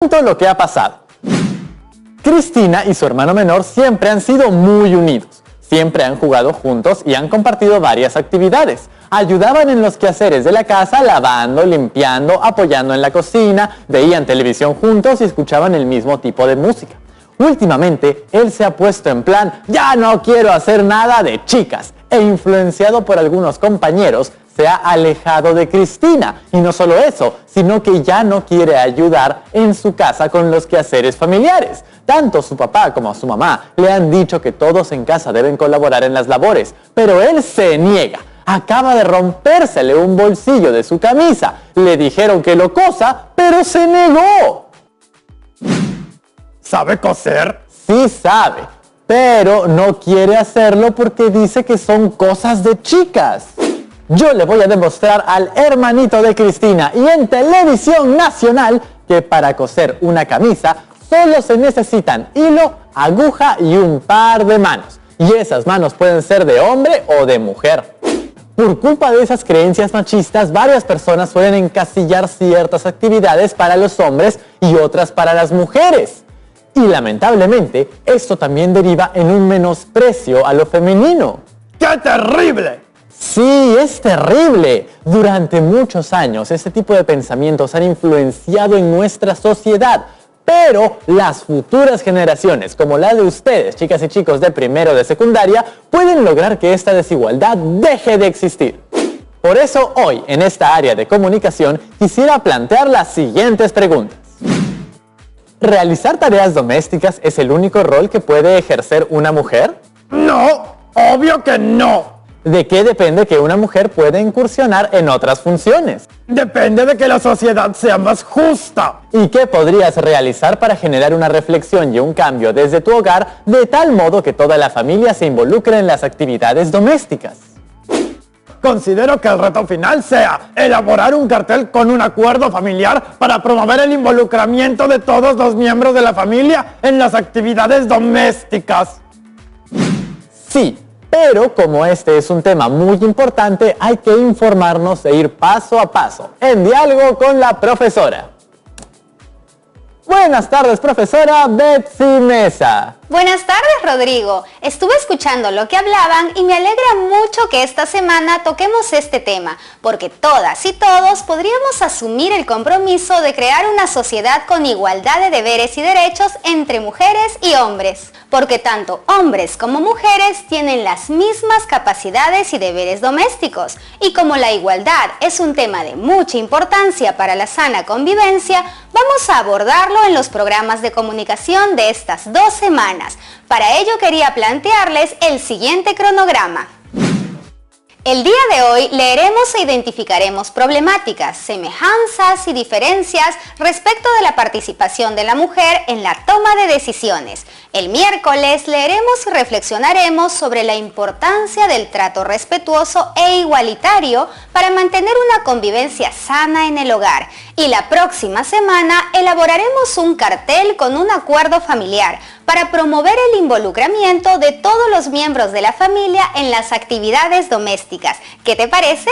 cuento lo que ha pasado. Cristina y su hermano menor siempre han sido muy unidos. Siempre han jugado juntos y han compartido varias actividades. Ayudaban en los quehaceres de la casa, lavando, limpiando, apoyando en la cocina, veían televisión juntos y escuchaban el mismo tipo de música. Últimamente, él se ha puesto en plan, ya no quiero hacer nada de chicas, e influenciado por algunos compañeros, se ha alejado de Cristina. Y no solo eso, sino que ya no quiere ayudar en su casa con los quehaceres familiares. Tanto su papá como su mamá le han dicho que todos en casa deben colaborar en las labores, pero él se niega. Acaba de rompérsele un bolsillo de su camisa. Le dijeron que lo cosa, pero se negó. ¿Sabe coser? Sí sabe, pero no quiere hacerlo porque dice que son cosas de chicas. Yo le voy a demostrar al hermanito de Cristina y en televisión nacional que para coser una camisa solo se necesitan hilo, aguja y un par de manos. Y esas manos pueden ser de hombre o de mujer. Por culpa de esas creencias machistas, varias personas suelen encasillar ciertas actividades para los hombres y otras para las mujeres. Y lamentablemente, esto también deriva en un menosprecio a lo femenino. ¡Qué terrible! Sí, es terrible. Durante muchos años, este tipo de pensamientos han influenciado en nuestra sociedad. Pero las futuras generaciones, como la de ustedes, chicas y chicos de primero de secundaria, pueden lograr que esta desigualdad deje de existir. Por eso hoy, en esta área de comunicación, quisiera plantear las siguientes preguntas. ¿Realizar tareas domésticas es el único rol que puede ejercer una mujer? No, obvio que no. ¿De qué depende que una mujer pueda incursionar en otras funciones? Depende de que la sociedad sea más justa. ¿Y qué podrías realizar para generar una reflexión y un cambio desde tu hogar de tal modo que toda la familia se involucre en las actividades domésticas? Considero que el reto final sea elaborar un cartel con un acuerdo familiar para promover el involucramiento de todos los miembros de la familia en las actividades domésticas. Sí, pero como este es un tema muy importante, hay que informarnos e ir paso a paso, en diálogo con la profesora. Buenas tardes, profesora Betsy Mesa. Buenas tardes, Rodrigo. Estuve escuchando lo que hablaban y me alegra mucho que esta semana toquemos este tema, porque todas y todos podríamos asumir el compromiso de crear una sociedad con igualdad de deberes y derechos entre mujeres y hombres, porque tanto hombres como mujeres tienen las mismas capacidades y deberes domésticos, y como la igualdad es un tema de mucha importancia para la sana convivencia, vamos a abordarlo en los programas de comunicación de estas 2 semanas. Para ello quería plantearles el siguiente cronograma. El día de hoy leeremos e identificaremos problemáticas, semejanzas y diferencias respecto de la participación de la mujer en la toma de decisiones. El miércoles leeremos y reflexionaremos sobre la importancia del trato respetuoso e igualitario para mantener una convivencia sana en el hogar. Y la próxima semana elaboraremos un cartel con un acuerdo familiar para promover el involucramiento de todos los miembros de la familia en las actividades domésticas. ¿Qué te parece?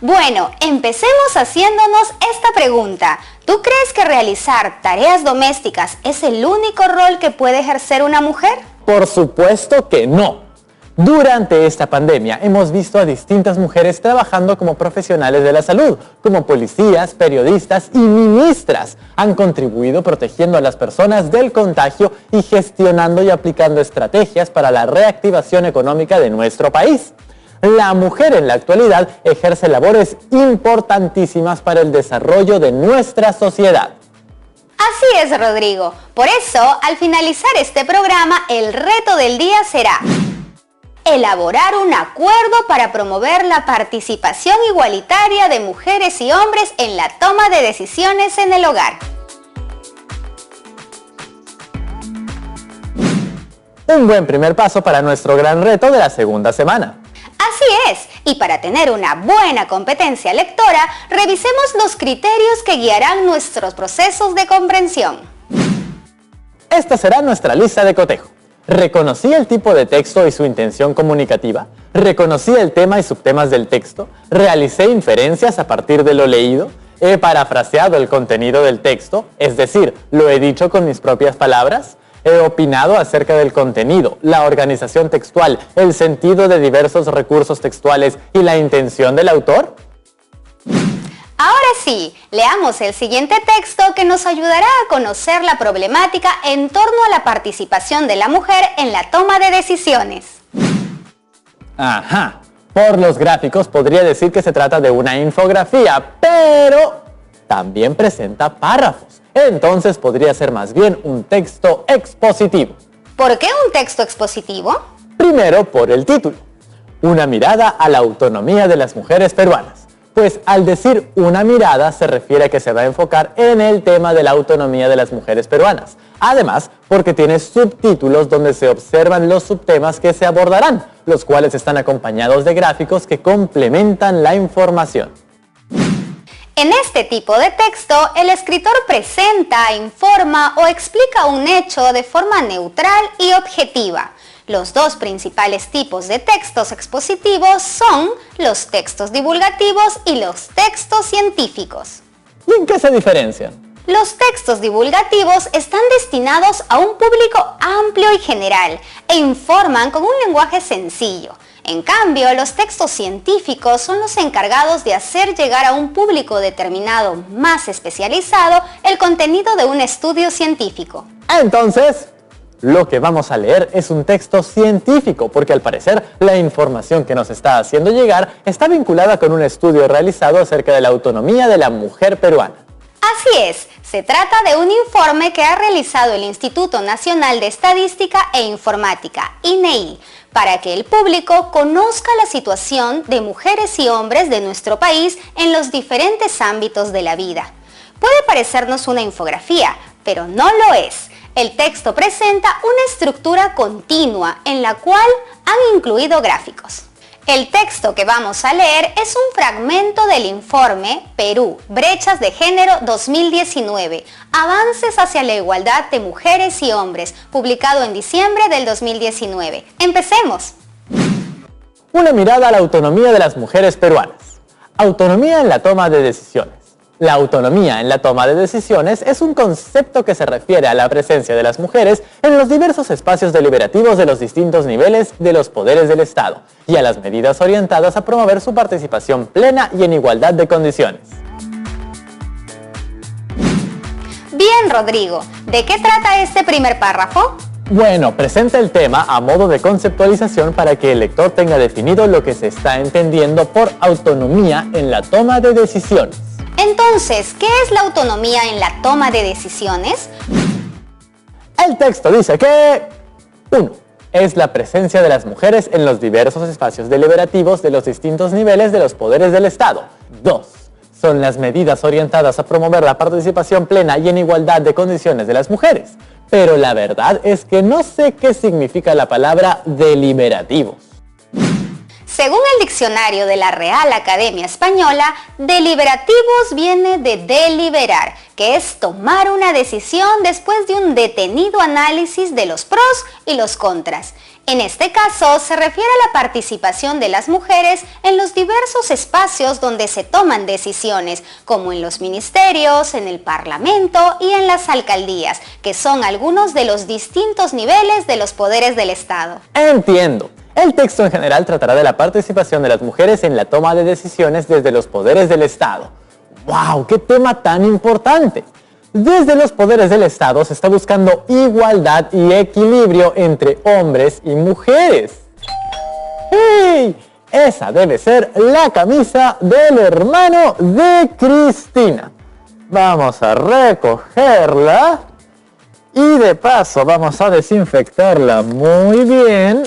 Bueno, empecemos haciéndonos esta pregunta. ¿Tú crees que realizar tareas domésticas es el único rol que puede ejercer una mujer? Por supuesto que no. Durante esta pandemia hemos visto a distintas mujeres trabajando como profesionales de la salud, como policías, periodistas y ministras. Han contribuido protegiendo a las personas del contagio y gestionando y aplicando estrategias para la reactivación económica de nuestro país. La mujer en la actualidad ejerce labores importantísimas para el desarrollo de nuestra sociedad. Así es, Rodrigo. Por eso, al finalizar este programa, el reto del día será elaborar un acuerdo para promover la participación igualitaria de mujeres y hombres en la toma de decisiones en el hogar. Un buen primer paso para nuestro gran reto de la segunda semana. Así es, y para tener una buena competencia lectora, revisemos los criterios que guiarán nuestros procesos de comprensión. Esta será nuestra lista de cotejo. Reconocí el tipo de texto y su intención comunicativa. Reconocí el tema y subtemas del texto. Realicé inferencias a partir de lo leído. ¿He parafraseado el contenido del texto? Es decir, ¿lo he dicho con mis propias palabras? ¿He opinado acerca del contenido, la organización textual, el sentido de diversos recursos textuales y la intención del autor? Ahora sí, leamos el siguiente texto que nos ayudará a conocer la problemática en torno a la participación de la mujer en la toma de decisiones. Ajá, por los gráficos podría decir que se trata de una infografía, pero también presenta párrafos. Entonces podría ser más bien un texto expositivo. ¿Por qué un texto expositivo? Primero, por el título. Una mirada a la autonomía de las mujeres peruanas. Pues al decir una mirada se refiere a que se va a enfocar en el tema de la autonomía de las mujeres peruanas. Además, porque tiene subtítulos donde se observan los subtemas que se abordarán, los cuales están acompañados de gráficos que complementan la información. En este tipo de texto, el escritor presenta, informa o explica un hecho de forma neutral y objetiva. Los dos principales tipos de textos expositivos son los textos divulgativos y los textos científicos. ¿Y en qué se diferencian? Los textos divulgativos están destinados a un público amplio y general e informan con un lenguaje sencillo. En cambio, los textos científicos son los encargados de hacer llegar a un público determinado más especializado el contenido de un estudio científico. Entonces, lo que vamos a leer es un texto científico, porque al parecer la información que nos está haciendo llegar está vinculada con un estudio realizado acerca de la autonomía de la mujer peruana. Así es, se trata de un informe que ha realizado el Instituto Nacional de Estadística e Informática, INEI, para que el público conozca la situación de mujeres y hombres de nuestro país en los diferentes ámbitos de la vida. Puede parecernos una infografía, pero no lo es. El texto presenta una estructura continua en la cual han incluido gráficos. El texto que vamos a leer es un fragmento del informe Perú, Brechas de Género 2019, Avances hacia la igualdad de mujeres y hombres, publicado en diciembre del 2019. ¡Empecemos! Una mirada a la autonomía de las mujeres peruanas. Autonomía en la toma de decisiones. La autonomía en la toma de decisiones es un concepto que se refiere a la presencia de las mujeres en los diversos espacios deliberativos de los distintos niveles de los poderes del Estado y a las medidas orientadas a promover su participación plena y en igualdad de condiciones. Bien, Rodrigo, ¿de qué trata este primer párrafo? Bueno, presenta el tema a modo de conceptualización para que el lector tenga definido lo que se está entendiendo por autonomía en la toma de decisiones. Entonces, ¿qué es la autonomía en la toma de decisiones? El texto dice que 1. Es la presencia de las mujeres en los diversos espacios deliberativos de los distintos niveles de los poderes del Estado. 2. Son las medidas orientadas a promover la participación plena y en igualdad de condiciones de las mujeres. Pero la verdad es que no sé qué significa la palabra deliberativos. Según el diccionario de la Real Academia Española, deliberativos viene de deliberar, que es tomar una decisión después de un detenido análisis de los pros y los contras. En este caso, se refiere a la participación de las mujeres en los diversos espacios donde se toman decisiones, como en los ministerios, en el Parlamento y en las alcaldías, que son algunos de los distintos niveles de los poderes del Estado. Entiendo. El texto en general tratará de la participación de las mujeres en la toma de decisiones desde los poderes del Estado. ¡Wow! ¡Qué tema tan importante! Desde los poderes del Estado se está buscando igualdad y equilibrio entre hombres y mujeres. ¡Hey! Esa debe ser la camisa del hermano de Cristina. Vamos a recogerla y de paso vamos a desinfectarla muy bien.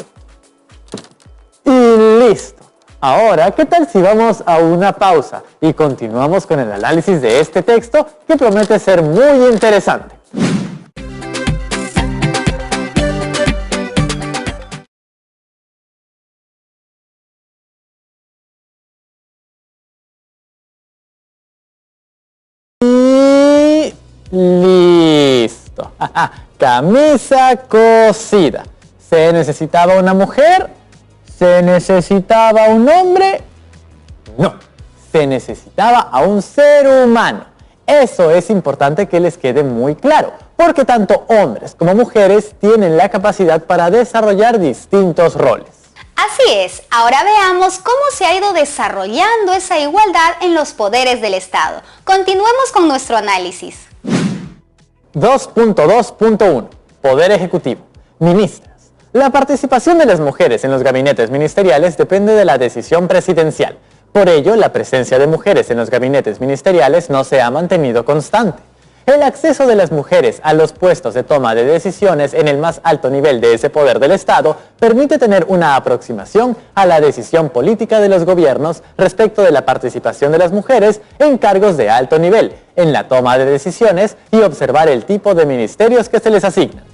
Y listo. Ahora, ¿qué tal si vamos a una pausa y continuamos con el análisis de este texto que promete ser muy interesante? Y listo. Camisa cosida. ¿Se necesitaba una mujer? ¿Se necesitaba un hombre? No. se necesitaba a un ser humano. Eso es importante que les quede muy claro, porque tanto hombres como mujeres tienen la capacidad para desarrollar distintos roles. Así es, ahora veamos cómo se ha ido desarrollando esa igualdad en los poderes del Estado. Continuemos con nuestro análisis. 2.2.1. Poder Ejecutivo. Ministras. La participación de las mujeres en los gabinetes ministeriales depende de la decisión presidencial. Por ello, la presencia de mujeres en los gabinetes ministeriales no se ha mantenido constante. El acceso de las mujeres a los puestos de toma de decisiones en el más alto nivel de ese poder del Estado permite tener una aproximación a la decisión política de los gobiernos respecto de la participación de las mujeres en cargos de alto nivel, en la toma de decisiones y observar el tipo de ministerios que se les asignan.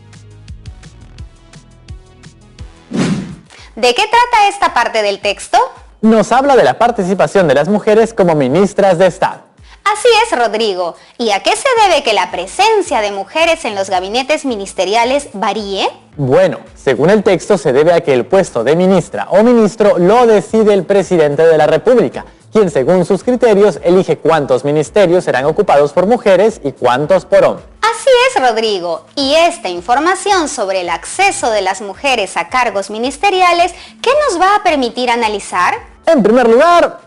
¿De qué trata esta parte del texto? Nos habla de la participación de las mujeres como ministras de Estado. Así es, Rodrigo. ¿Y a qué se debe que la presencia de mujeres en los gabinetes ministeriales varíe? Bueno, según el texto se debe a que el puesto de ministra o ministro lo decide el presidente de la República, quien según sus criterios elige cuántos ministerios serán ocupados por mujeres y cuántos por hombres. Así es, Rodrigo. Y esta información sobre el acceso de las mujeres a cargos ministeriales, ¿qué nos va a permitir analizar? En primer lugar,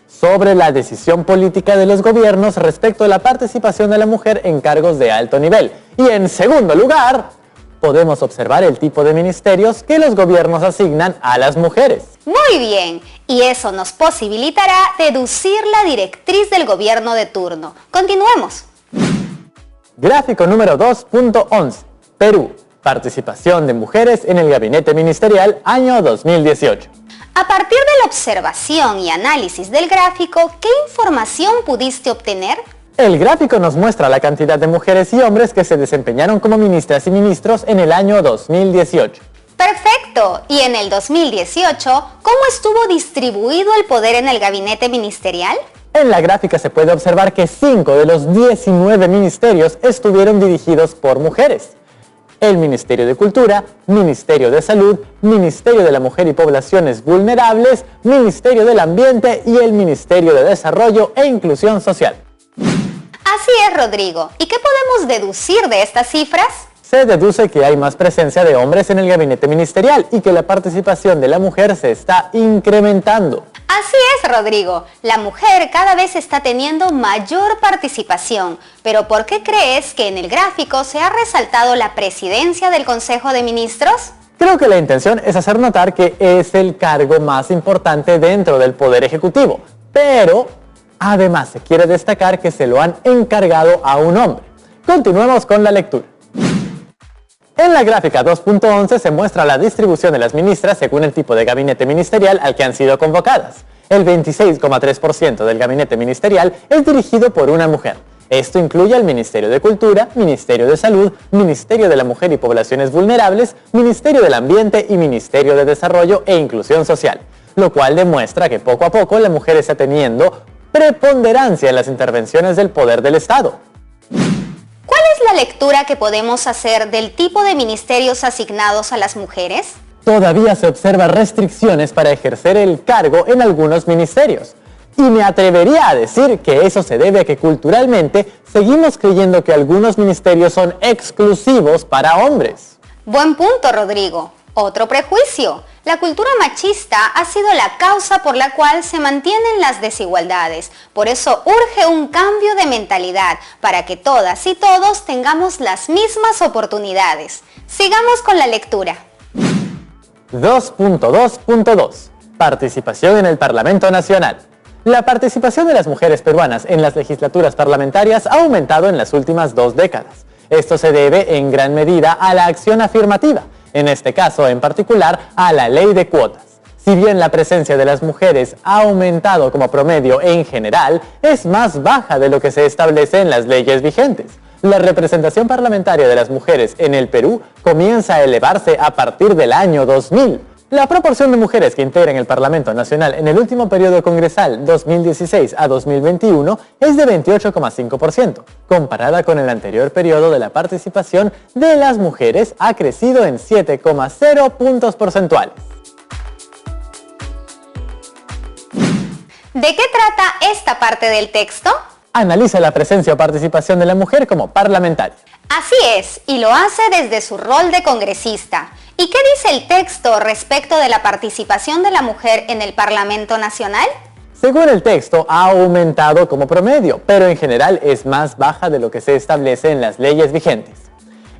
sobre la decisión política de los gobiernos respecto a la participación de la mujer en cargos de alto nivel. Y en segundo lugar, podemos observar el tipo de ministerios que los gobiernos asignan a las mujeres. Muy bien, y eso nos posibilitará deducir la directriz del gobierno de turno. Continuemos. Gráfico número 2.11. Perú. Participación de mujeres en el gabinete ministerial año 2018. A partir de la observación y análisis del gráfico, ¿qué información pudiste obtener? El gráfico nos muestra la cantidad de mujeres y hombres que se desempeñaron como ministras y ministros en el año 2018. Perfecto. ¿Y en el 2018, cómo estuvo distribuido el poder en el gabinete ministerial? En la gráfica se puede observar que 5 de los 19 ministerios estuvieron dirigidos por mujeres. El Ministerio de Cultura, Ministerio de Salud, Ministerio de la Mujer y Poblaciones Vulnerables, Ministerio del Ambiente y el Ministerio de Desarrollo e Inclusión Social. Así es, Rodrigo. ¿Y qué podemos deducir de estas cifras? Se deduce que hay más presencia de hombres en el gabinete ministerial y que la participación de la mujer se está incrementando. Así es, Rodrigo. La mujer cada vez está teniendo mayor participación. Pero ¿por qué crees que en el gráfico se ha resaltado la presidencia del Consejo de Ministros? Creo que la intención es hacer notar que es el cargo más importante dentro del Poder Ejecutivo, pero además se quiere destacar que se lo han encargado a un hombre. Continuemos con la lectura. En la gráfica 2.11 se muestra la distribución de las ministras según el tipo de gabinete ministerial al que han sido convocadas. El 26,3% del gabinete ministerial es dirigido por una mujer. Esto incluye al Ministerio de Cultura, Ministerio de Salud, Ministerio de la Mujer y Poblaciones Vulnerables, Ministerio del Ambiente y Ministerio de Desarrollo e Inclusión Social, lo cual demuestra que poco a poco la mujer está teniendo preponderancia en las intervenciones del poder del Estado. ¿Cuál es la lectura que podemos hacer del tipo de ministerios asignados a las mujeres? Todavía se observan restricciones para ejercer el cargo en algunos ministerios. Y me atrevería a decir que eso se debe a que culturalmente seguimos creyendo que algunos ministerios son exclusivos para hombres. Buen punto, Rodrigo. Otro prejuicio. La cultura machista ha sido la causa por la cual se mantienen las desigualdades. Por eso urge un cambio de mentalidad para que todas y todos tengamos las mismas oportunidades. Sigamos con la lectura. 2.2.2. Participación en el Parlamento Nacional. La participación de las mujeres peruanas en las legislaturas parlamentarias ha aumentado en las últimas 2 décadas. Esto se debe en gran medida a la acción afirmativa, en este caso en particular a la ley de cuotas. Si bien la presencia de las mujeres ha aumentado como promedio en general, es más baja de lo que se establece en las leyes vigentes. La representación parlamentaria de las mujeres en el Perú comienza a elevarse a partir del año 2000. La proporción de mujeres que integran el Parlamento Nacional en el último periodo congresal 2016 a 2021 es de 28,5%. Comparada con el anterior periodo de la participación de las mujeres ha crecido en 7,0 puntos porcentuales. ¿De qué trata esta parte del texto? Analiza la presencia o participación de la mujer como parlamentaria. Así es, y lo hace desde su rol de congresista. ¿Y qué dice el texto respecto de la participación de la mujer en el Parlamento Nacional? Según el texto, ha aumentado como promedio, pero en general es más baja de lo que se establece en las leyes vigentes.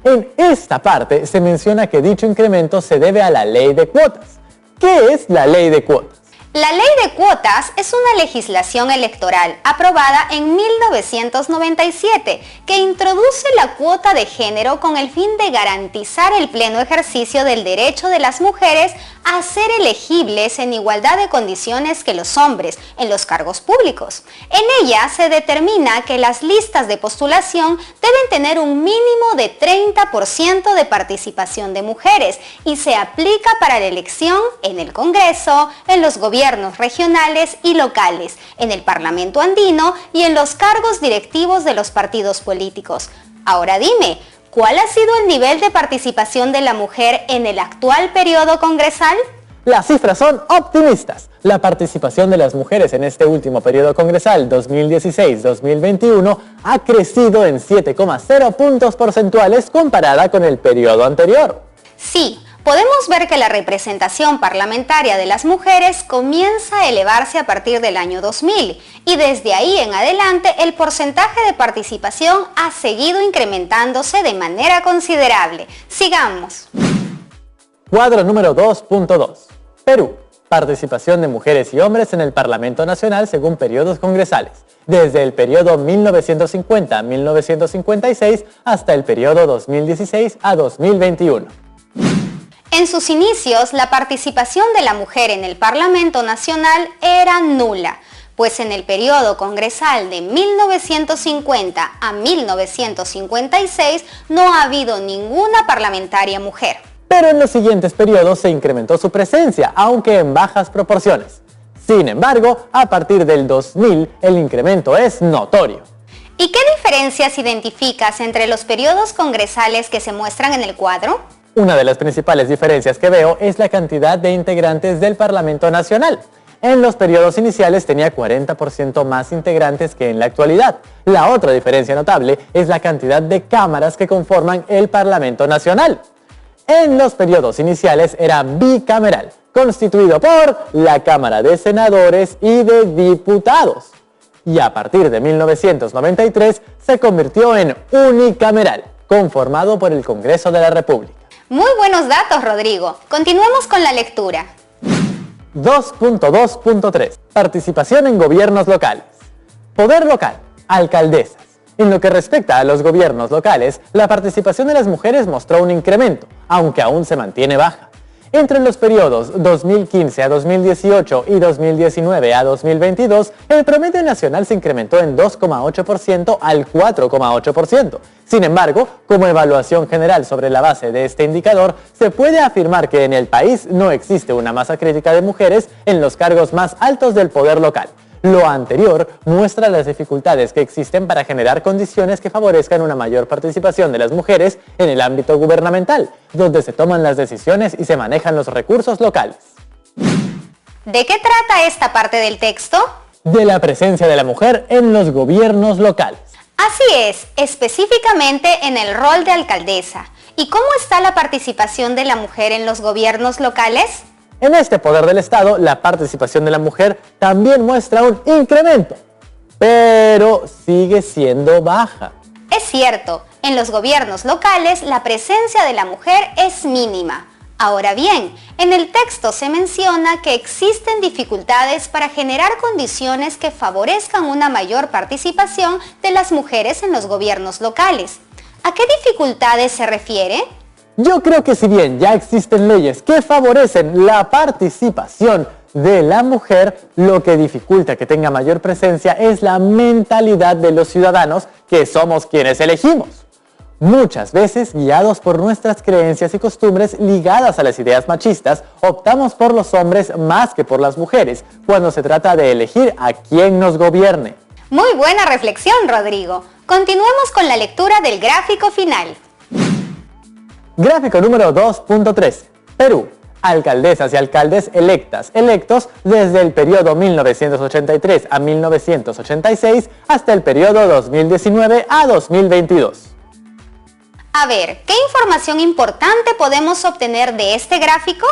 En esta parte se menciona que dicho incremento se debe a la ley de cuotas. ¿Qué es la ley de cuotas? La ley de cuotas es una legislación electoral aprobada en 1997 que introduce la cuota de género con el fin de garantizar el pleno ejercicio del derecho de las mujeres a ser elegibles en igualdad de condiciones que los hombres en los cargos públicos. En ella se determina que las listas de postulación deben tener un mínimo de 30% de participación de mujeres y se aplica para la elección en el Congreso, en los gobiernos regionales y locales, en el Parlamento andino y en los cargos directivos de los partidos políticos. Ahora dime, ¿cuál ha sido el nivel de participación de la mujer en el actual periodo congresal? Las cifras son optimistas. La participación de las mujeres en este último periodo congresal 2016-2021 ha crecido en 7,0 puntos porcentuales comparada con el periodo anterior. Sí, podemos ver que la representación parlamentaria de las mujeres comienza a elevarse a partir del año 2000 y desde ahí en adelante el porcentaje de participación ha seguido incrementándose de manera considerable. Sigamos. Cuadro número 2.2. Perú. Participación de mujeres y hombres en el Parlamento Nacional según periodos congresales, desde el periodo 1950-1956 hasta el periodo 2016 a 2021. En sus inicios, la participación de la mujer en el Parlamento Nacional era nula, pues en el periodo congresal de 1950 a 1956 no ha habido ninguna parlamentaria mujer. Pero en los siguientes periodos se incrementó su presencia, aunque en bajas proporciones. Sin embargo, a partir del 2000 el incremento es notorio. ¿Y qué diferencias identificas entre los periodos congresales que se muestran en el cuadro? Una de las principales diferencias que veo es la cantidad de integrantes del Parlamento Nacional. En los periodos iniciales tenía 40% más integrantes que en la actualidad. La otra diferencia notable es la cantidad de cámaras que conforman el Parlamento Nacional. En los periodos iniciales era bicameral, constituido por la Cámara de Senadores y de Diputados. Y a partir de 1993 se convirtió en unicameral, conformado por el Congreso de la República. Muy buenos datos, Rodrigo. Continuemos con la lectura. 2.2.3. Participación en gobiernos locales. Poder local, alcaldesas. En lo que respecta a los gobiernos locales, la participación de las mujeres mostró un incremento, aunque aún se mantiene baja. Entre los periodos 2015 a 2018 y 2019 a 2022, el promedio nacional se incrementó en 2,8% al 4,8%. Sin embargo, como evaluación general sobre la base de este indicador, se puede afirmar que en el país no existe una masa crítica de mujeres en los cargos más altos del poder local. Lo anterior muestra las dificultades que existen para generar condiciones que favorezcan una mayor participación de las mujeres en el ámbito gubernamental, donde se toman las decisiones y se manejan los recursos locales. ¿De qué trata esta parte del texto? De la presencia de la mujer en los gobiernos locales. Así es, específicamente en el rol de alcaldesa. ¿Y cómo está la participación de la mujer en los gobiernos locales? En este poder del Estado, la participación de la mujer también muestra un incremento, pero sigue siendo baja. Es cierto, en los gobiernos locales la presencia de la mujer es mínima. Ahora bien, en el texto se menciona que existen dificultades para generar condiciones que favorezcan una mayor participación de las mujeres en los gobiernos locales. ¿A qué dificultades se refiere? Yo creo que si bien ya existen leyes que favorecen la participación de la mujer, lo que dificulta que tenga mayor presencia es la mentalidad de los ciudadanos, que somos quienes elegimos. Muchas veces, guiados por nuestras creencias y costumbres ligadas a las ideas machistas, optamos por los hombres más que por las mujeres cuando se trata de elegir a quién nos gobierne. Muy buena reflexión, Rodrigo. Continuemos con la lectura del gráfico final. Gráfico número 2.3. Perú. alcaldesas y alcaldes electos desde el periodo 1983 a 1986 hasta el periodo 2019 a 2022. A ver, ¿qué información importante podemos obtener de este gráfico?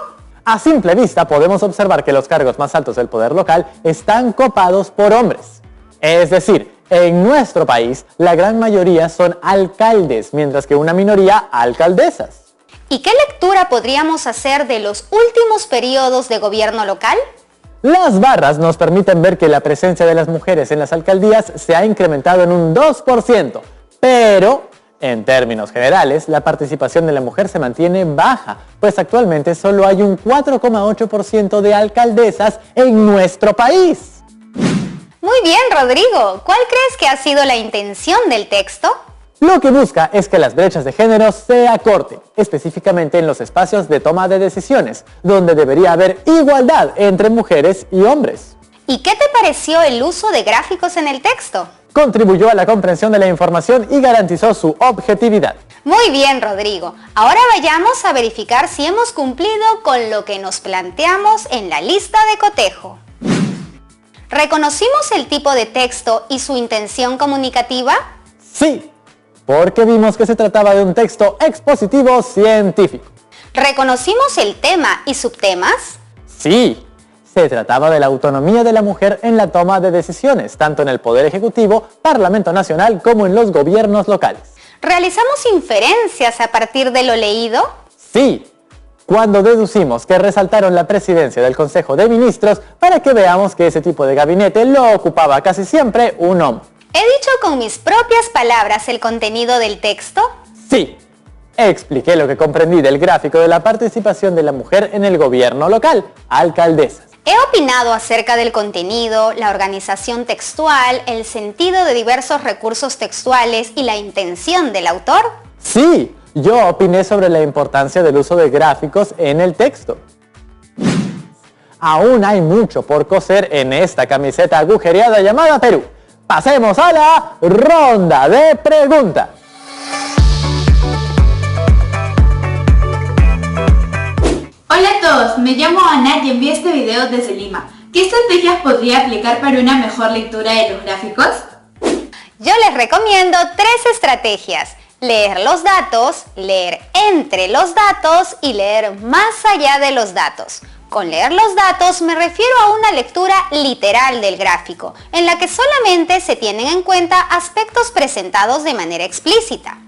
A simple vista podemos observar que los cargos más altos del poder local están copados por hombres. Es decir, en nuestro país la gran mayoría son alcaldes, mientras que una minoría alcaldesas. ¿Y qué lectura podríamos hacer de los últimos periodos de gobierno local? Las barras nos permiten ver que la presencia de las mujeres en las alcaldías se ha incrementado en un 2%, pero en términos generales la participación de la mujer se mantiene baja, pues actualmente solo hay un 4,8% de alcaldesas en nuestro país. Muy bien, Rodrigo. ¿Cuál crees que ha sido la intención del texto? Lo que busca es que las brechas de género se acorten, específicamente en los espacios de toma de decisiones, donde debería haber igualdad entre mujeres y hombres. ¿Y qué te pareció el uso de gráficos en el texto? Contribuyó a la comprensión de la información y garantizó su objetividad. Muy bien, Rodrigo. Ahora vayamos a verificar si hemos cumplido con lo que nos planteamos en la lista de cotejo. ¿Reconocimos el tipo de texto y su intención comunicativa? Sí, porque vimos que se trataba de un texto expositivo científico. ¿Reconocimos el tema y subtemas? Sí, se trataba de la autonomía de la mujer en la toma de decisiones, tanto en el Poder Ejecutivo, Parlamento Nacional, como en los gobiernos locales. ¿Realizamos inferencias a partir de lo leído? Sí, cuando deducimos que resaltaron la presidencia del Consejo de Ministros para que veamos que ese tipo de gabinete lo ocupaba casi siempre un hombre. ¿He dicho con mis propias palabras el contenido del texto? Sí, expliqué lo que comprendí del gráfico de la participación de la mujer en el gobierno local, alcaldesas. He opinado acerca del contenido, la organización textual, el sentido de diversos recursos textuales y la intención del autor. Sí, yo opiné sobre la importancia del uso de gráficos en el texto. Aún hay mucho por coser en esta camiseta agujereada llamada Perú. Pasemos a la ronda de preguntas. Hola a todos, me llamo Ana y envié este video desde Lima. ¿Qué estrategias podría aplicar para una mejor lectura de los gráficos? Yo les recomiendo 3 estrategias. Leer los datos, leer entre los datos y leer más allá de los datos. Con leer los datos me refiero a una lectura literal del gráfico, en la que solamente se tienen en cuenta aspectos presentados de manera explícita.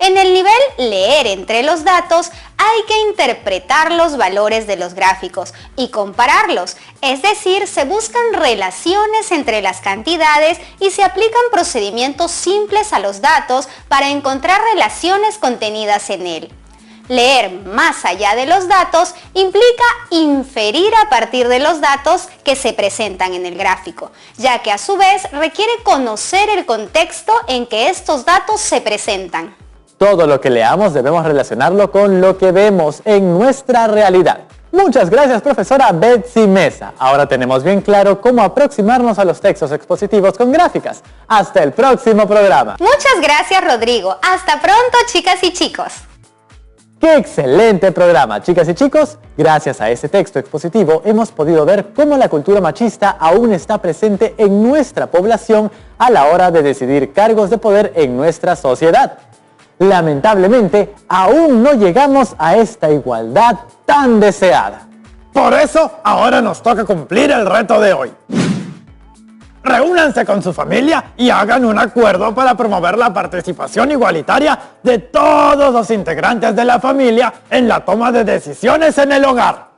En el nivel leer entre los datos hay que interpretar los valores de los gráficos y compararlos, es decir, se buscan relaciones entre las cantidades y se aplican procedimientos simples a los datos para encontrar relaciones contenidas en él. Leer más allá de los datos implica inferir a partir de los datos que se presentan en el gráfico, ya que a su vez requiere conocer el contexto en que estos datos se presentan. Todo lo que leamos debemos relacionarlo con lo que vemos en nuestra realidad. Muchas gracias, profesora Betsy Mesa. Ahora tenemos bien claro cómo aproximarnos a los textos expositivos con gráficas. Hasta el próximo programa. Muchas gracias, Rodrigo. Hasta pronto, chicas y chicos. ¡Qué excelente programa, chicas y chicos! Gracias a este texto expositivo hemos podido ver cómo la cultura machista aún está presente en nuestra población a la hora de decidir cargos de poder en nuestra sociedad. Lamentablemente, aún no llegamos a esta igualdad tan deseada. Por eso, ahora nos toca cumplir el reto de hoy. Reúnanse con su familia y hagan un acuerdo para promover la participación igualitaria de todos los integrantes de la familia en la toma de decisiones en el hogar.